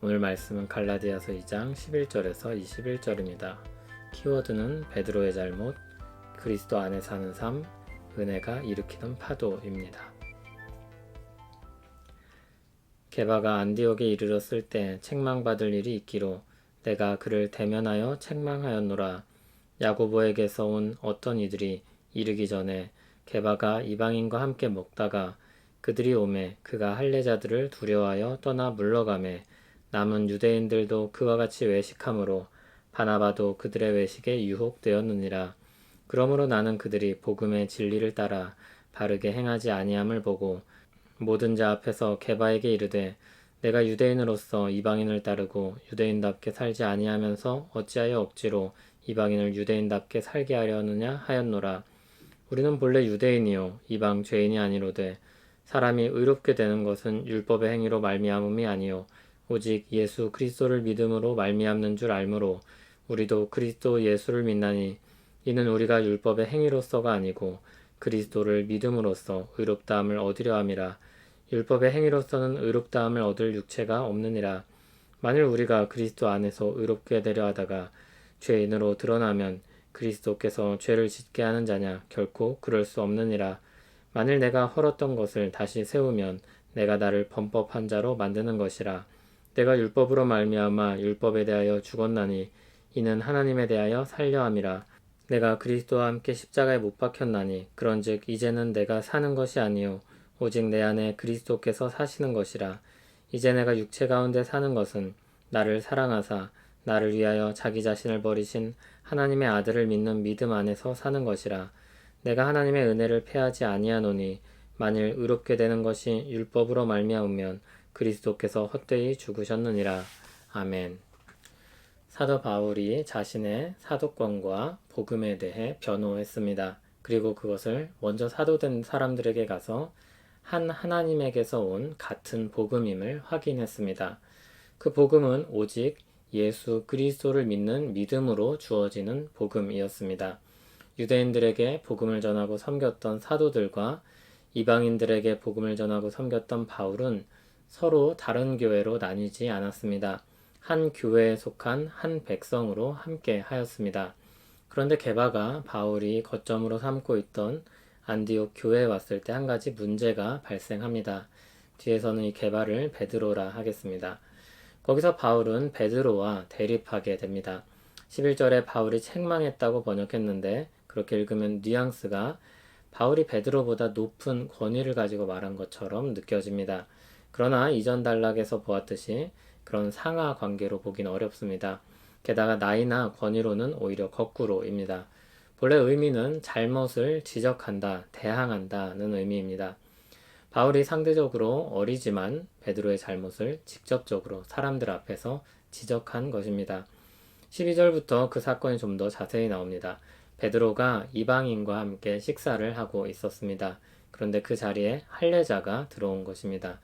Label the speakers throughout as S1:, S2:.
S1: 오늘 말씀은 갈라디아서 2장 11절에서 21절입니다. 키워드는 베드로의 잘못, 그리스도 안에 사는 삶, 은혜가 일으키는 파도입니다. 게바가 안디옥에 이르렀을 때 책망받을 일이 있기로 내가 그를 대면하여 책망하였노라. 야고보에게서 온 어떤 이들이 이르기 전에 게바가 이방인과 함께 먹다가 그들이 오매 그가 할례자들을 두려워하여 떠나 물러가매 남은 유대인들도 그와 같이 외식함으로 바나바도 그들의 외식에 유혹되었느니라. 그러므로 나는 그들이 복음의 진리를 따라 바르게 행하지 아니함을 보고 모든 자 앞에서 게바에게 이르되 내가 유대인으로서 이방인을 따르고 유대인답게 살지 아니하면서 어찌하여 억지로 이방인을 유대인답게 살게 하려느냐 하였노라. 우리는 본래 유대인이요 이방 죄인이 아니로되 사람이 의롭게 되는 것은 율법의 행위로 말미암음이 아니요 오직 예수 그리스도를 믿음으로 말미암는 줄 알므로 우리도 그리스도 예수를 믿나니 이는 우리가 율법의 행위로서가 아니고 그리스도를 믿음으로써 의롭다함을 얻으려 함이라. 율법의 행위로서는 의롭다함을 얻을 육체가 없느니라. 만일 우리가 그리스도 안에서 의롭게 되려 하다가 죄인으로 드러나면 그리스도께서 죄를 짓게 하는 자냐? 결코 그럴 수 없느니라. 만일 내가 헐었던 것을 다시 세우면 내가 나를 범법한 자로 만드는 것이라. 내가 율법으로 말미암아 율법에 대하여 죽었나니 이는 하나님에 대하여 살려 함이라. 내가 그리스도와 함께 십자가에 못 박혔나니 그런즉 이제는 내가 사는 것이 아니요 오직 내 안에 그리스도께서 사시는 것이라. 이제 내가 육체 가운데 사는 것은 나를 사랑하사 나를 위하여 자기 자신을 버리신 하나님의 아들을 믿는 믿음 안에서 사는 것이라. 내가 하나님의 은혜를 패하지 아니하노니 만일 의롭게 되는 것이 율법으로 말미암으면 그리스도께서 헛되이 죽으셨느니라. 아멘. 사도 바울이 자신의 사도권과 복음에 대해 변호했습니다. 그리고 그것을 먼저 사도된 사람들에게 가서 한 하나님에게서 온 같은 복음임을 확인했습니다. 그 복음은 오직 예수 그리스도를 믿는 믿음으로 주어지는 복음이었습니다. 유대인들에게 복음을 전하고 섬겼던 사도들과 이방인들에게 복음을 전하고 섬겼던 바울은 서로 다른 교회로 나뉘지 않았습니다. 한 교회에 속한 한 백성으로 함께 하였습니다. 그런데 게바가 바울이 거점으로 삼고 있던 안디옥 교회에 왔을 때 한 가지 문제가 발생합니다. 뒤에서는 이 게바를 베드로라 하겠습니다. 거기서 바울은 베드로와 대립하게 됩니다. 11절에 바울이 책망했다고 번역했는데 그렇게 읽으면 뉘앙스가 바울이 베드로보다 높은 권위를 가지고 말한 것처럼 느껴집니다. 그러나 이전 단락에서 보았듯이 그런 상하 관계로 보긴 어렵습니다. 게다가 나이나 권위로는 오히려 거꾸로입니다. 본래 의미는 잘못을 지적한다, 대항한다는 의미입니다. 바울이 상대적으로 어리지만 베드로의 잘못을 직접적으로 사람들 앞에서 지적한 것입니다. 12절부터 그 사건이 좀 더 자세히 나옵니다. 베드로가 이방인과 함께 식사를 하고 있었습니다. 그런데 그 자리에 할례자가 들어온 것입니다.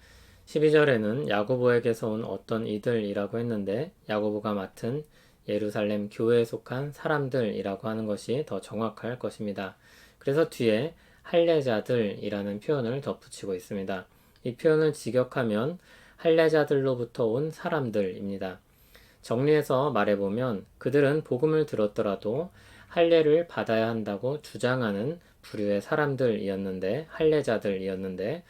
S1: 12절에는 야고보에게서 온 어떤 이들이라고 했는데 야고보가 맡은 예루살렘 교회에 속한 사람들이라고 하는 것이 더 정확할 것입니다. 그래서 뒤에 할례자들이라는 표현을 덧붙이고 있습니다. 이 표현을 직역하면 할례자들로부터 온 사람들입니다. 정리해서 말해보면 그들은 복음을 들었더라도 할례를 받아야 한다고 주장하는 부류의 사람들이었는데 할례자들이었는데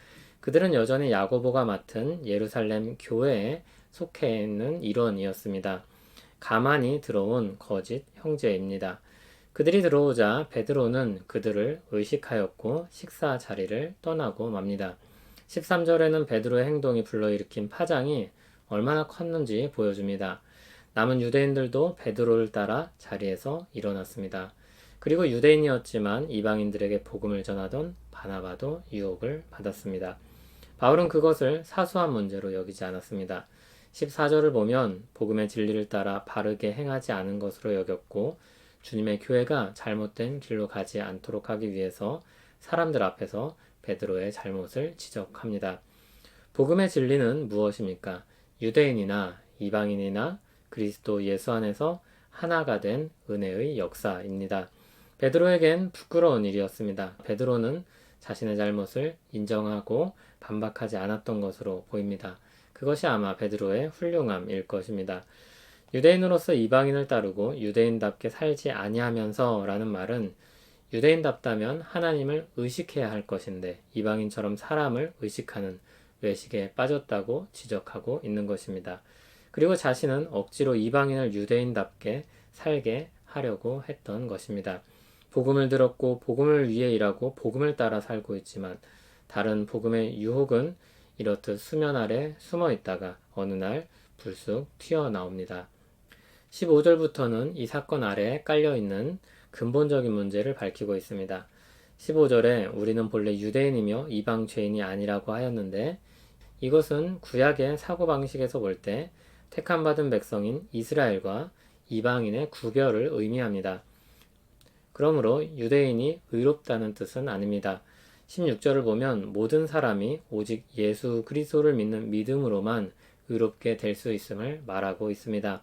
S1: 그들은 여전히 야고보가 맡은 예루살렘 교회에 속해 있는 일원이었습니다. 가만히 들어온 거짓 형제입니다. 그들이 들어오자 베드로는 그들을 의식하였고 식사 자리를 떠나고 맙니다. 13절에는 베드로의 행동이 불러일으킨 파장이 얼마나 컸는지 보여줍니다. 남은 유대인들도 베드로를 따라 자리에서 일어났습니다. 그리고 유대인이었지만 이방인들에게 복음을 전하던 바나바도 유혹을 받았습니다. 바울은 그것을 사소한 문제로 여기지 않았습니다. 14절을 보면 복음의 진리를 따라 바르게 행하지 않은 것으로 여겼고 주님의 교회가 잘못된 길로 가지 않도록 하기 위해서 사람들 앞에서 베드로의 잘못을 지적합니다. 복음의 진리는 무엇입니까? 유대인이나 이방인이나 그리스도 예수 안에서 하나가 된 은혜의 역사입니다. 베드로에겐 부끄러운 일이었습니다. 베드로는 자신의 잘못을 인정하고 반박하지 않았던 것으로 보입니다. 그것이 아마 베드로의 훌륭함일 것입니다. 유대인으로서 이방인을 따르고 유대인답게 살지 아니하면서 라는 말은 유대인답다면 하나님을 의식해야 할 것인데 이방인처럼 사람을 의식하는 외식에 빠졌다고 지적하고 있는 것입니다. 그리고 자신은 억지로 이방인을 유대인답게 살게 하려고 했던 것입니다. 복음을 들었고 복음을 위해 일하고 복음을 따라 살고 있지만 다른 복음의 유혹은 이렇듯 수면 아래 숨어 있다가 어느 날 불쑥 튀어나옵니다. 15절부터는 이 사건 아래에 깔려있는 근본적인 문제를 밝히고 있습니다. 15절에 우리는 본래 유대인이며 이방 죄인이 아니라고 하였는데 이것은 구약의 사고방식에서 볼 때 택함받은 백성인 이스라엘과 이방인의 구별을 의미합니다. 그러므로 유대인이 의롭다는 뜻은 아닙니다. 16절을 보면 모든 사람이 오직 예수 그리스도를 믿는 믿음으로만 의롭게 될 수 있음을 말하고 있습니다.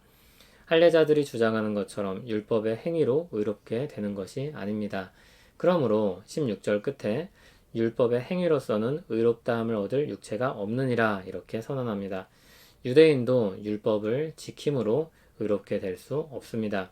S1: 할례자들이 주장하는 것처럼 율법의 행위로 의롭게 되는 것이 아닙니다. 그러므로 16절 끝에 율법의 행위로서는 의롭다함을 얻을 육체가 없느니라 이렇게 선언합니다. 유대인도 율법을 지킴으로 의롭게 될 수 없습니다.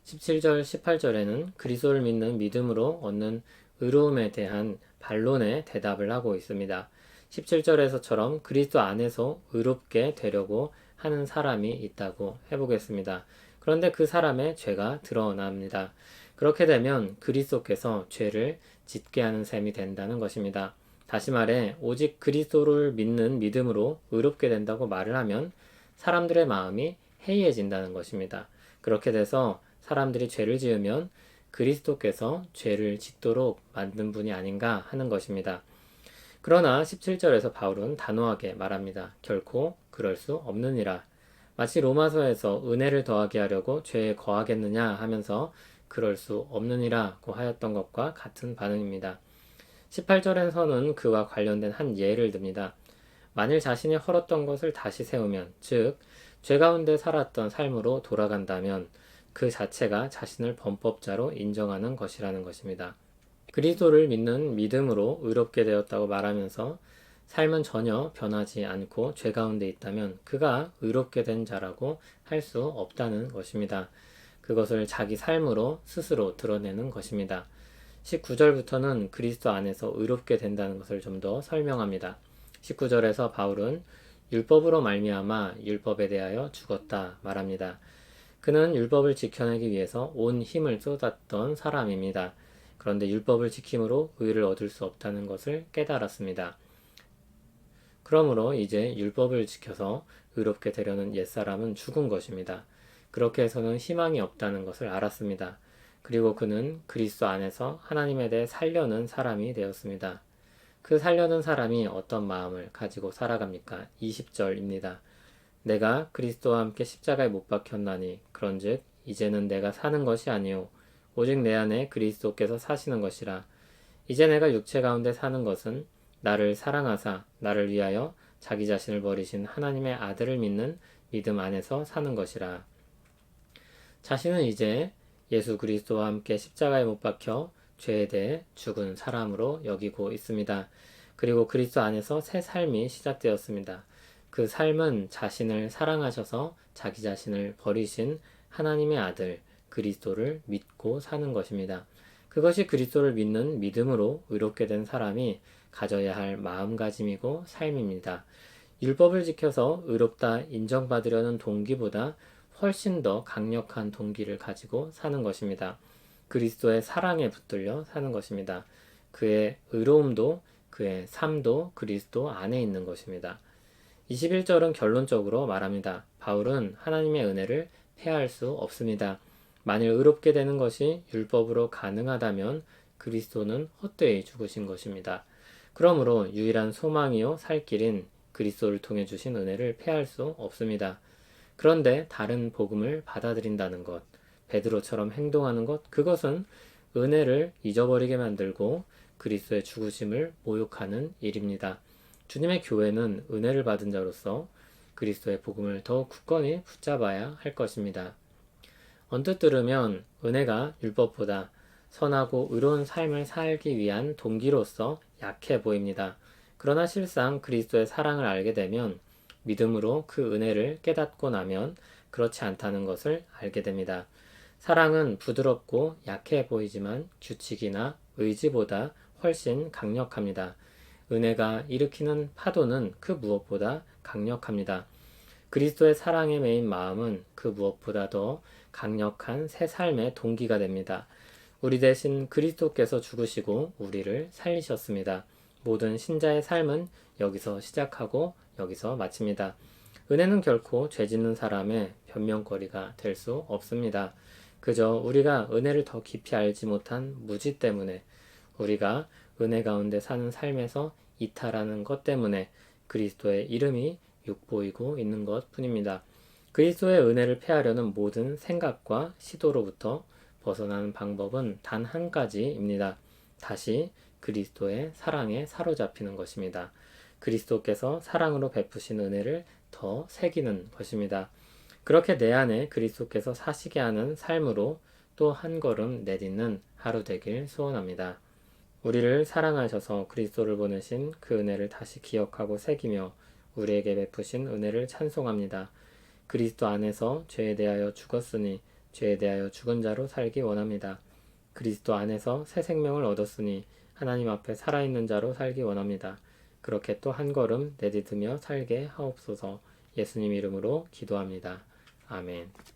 S1: 17절, 18절에는 그리스도를 믿는 믿음으로 얻는 의로움에 대한 반론의 대답을 하고 있습니다. 17절에서처럼 그리스도 안에서 의롭게 되려고 하는 사람이 있다고 해보겠습니다. 그런데 그 사람의 죄가 드러납니다. 그렇게 되면 그리스도께서 죄를 짓게 하는 셈이 된다는 것입니다. 다시 말해 오직 그리스도를 믿는 믿음으로 의롭게 된다고 말을 하면 사람들의 마음이 해이해진다는 것입니다. 그렇게 돼서 사람들이 죄를 지으면 그리스도께서 죄를 짓도록 만든 분이 아닌가 하는 것입니다. 그러나 17절에서 바울은 단호하게 말합니다. 결코 그럴 수 없느니라. 마치 로마서에서 은혜를 더하게 하려고 죄에 거하겠느냐 하면서 그럴 수 없느니라고 하였던 것과 같은 반응입니다. 18절에서는 그와 관련된 한 예를 듭니다. 만일 자신이 헐었던 것을 다시 세우면, 즉 죄 가운데 살았던 삶으로 돌아간다면 그 자체가 자신을 범법자로 인정하는 것이라는 것입니다. 그리스도를 믿는 믿음으로 의롭게 되었다고 말하면서 삶은 전혀 변하지 않고 죄 가운데 있다면 그가 의롭게 된 자라고 할 수 없다는 것입니다. 그것을 자기 삶으로 스스로 드러내는 것입니다. 19절부터는 그리스도 안에서 의롭게 된다는 것을 좀 더 설명합니다. 19절에서 바울은 율법으로 말미암아 율법에 대하여 죽었다 말합니다. 그는 율법을 지켜내기 위해서 온 힘을 쏟았던 사람입니다. 그런데 율법을 지킴으로 의를 얻을 수 없다는 것을 깨달았습니다. 그러므로 이제 율법을 지켜서 의롭게 되려는 옛사람은 죽은 것입니다. 그렇게 해서는 희망이 없다는 것을 알았습니다. 그리고 그는 그리스도 안에서 하나님에 대해 살려는 사람이 되었습니다. 그 살려는 사람이 어떤 마음을 가지고 살아갑니까? 20절입니다. 내가 그리스도와 함께 십자가에 못 박혔나니 그런즉 이제는 내가 사는 것이 아니요 오직 내 안에 그리스도께서 사시는 것이라. 이제 내가 육체 가운데 사는 것은 나를 사랑하사 나를 위하여 자기 자신을 버리신 하나님의 아들을 믿는 믿음 안에서 사는 것이라. 자신은 이제 예수 그리스도와 함께 십자가에 못 박혀 죄에 대해 죽은 사람으로 여기고 있습니다. 그리고 그리스도 안에서 새 삶이 시작되었습니다. 그 삶은 자신을 사랑하셔서 자기 자신을 버리신 하나님의 아들 그리스도를 믿고 사는 것입니다. 그것이 그리스도를 믿는 믿음으로 의롭게 된 사람이 가져야 할 마음가짐이고 삶입니다. 율법을 지켜서 의롭다 인정받으려는 동기보다 훨씬 더 강력한 동기를 가지고 사는 것입니다. 그리스도의 사랑에 붙들려 사는 것입니다. 그의 의로움도 그의 삶도 그리스도 안에 있는 것입니다. 21절은 결론적으로 말합니다. 바울은 하나님의 은혜를 패할 수 없습니다. 만일 의롭게 되는 것이 율법으로 가능하다면 그리스도는 헛되이 죽으신 것입니다. 그러므로 유일한 소망이요 살 길인 그리스도를 통해 주신 은혜를 패할 수 없습니다. 그런데 다른 복음을 받아들인다는 것, 베드로처럼 행동하는 것, 그것은 은혜를 잊어버리게 만들고 그리스도의 죽으심을 모욕하는 일입니다. 주님의 교회는 은혜를 받은 자로서 그리스도의 복음을 더욱 굳건히 붙잡아야 할 것입니다. 언뜻 들으면 은혜가 율법보다 선하고 의로운 삶을 살기 위한 동기로서 약해 보입니다. 그러나 실상 그리스도의 사랑을 알게 되면 믿음으로 그 은혜를 깨닫고 나면 그렇지 않다는 것을 알게 됩니다. 사랑은 부드럽고 약해 보이지만 규칙이나 의지보다 훨씬 강력합니다. 은혜가 일으키는 파도는 그 무엇보다 강력합니다. 그리스도의 사랑에 매인 마음은 그 무엇보다 더 강력한 새 삶의 동기가 됩니다. 우리 대신 그리스도께서 죽으시고 우리를 살리셨습니다. 모든 신자의 삶은 여기서 시작하고 여기서 마칩니다. 은혜는 결코 죄 짓는 사람의 변명거리가 될 수 없습니다. 그저 우리가 은혜를 더 깊이 알지 못한 무지 때문에, 우리가 은혜 가운데 사는 삶에서 이탈하는 것 때문에 그리스도의 이름이 욕보이고 있는 것 뿐입니다. 그리스도의 은혜를 패하려는 모든 생각과 시도로부터 벗어나는 방법은 단 한 가지입니다. 다시 그리스도의 사랑에 사로잡히는 것입니다. 그리스도께서 사랑으로 베푸신 은혜를 더 새기는 것입니다. 그렇게 내 안에 그리스도께서 사시게 하는 삶으로 또 한 걸음 내딛는 하루 되길 소원합니다. 우리를 사랑하셔서 그리스도를 보내신 그 은혜를 다시 기억하고 새기며 우리에게 베푸신 은혜를 찬송합니다. 그리스도 안에서 죄에 대하여 죽었으니 죄에 대하여 죽은 자로 살기 원합니다. 그리스도 안에서 새 생명을 얻었으니 하나님 앞에 살아있는 자로 살기 원합니다. 그렇게 또 한 걸음 내딛으며 살게 하옵소서. 예수님 이름으로 기도합니다. 아멘.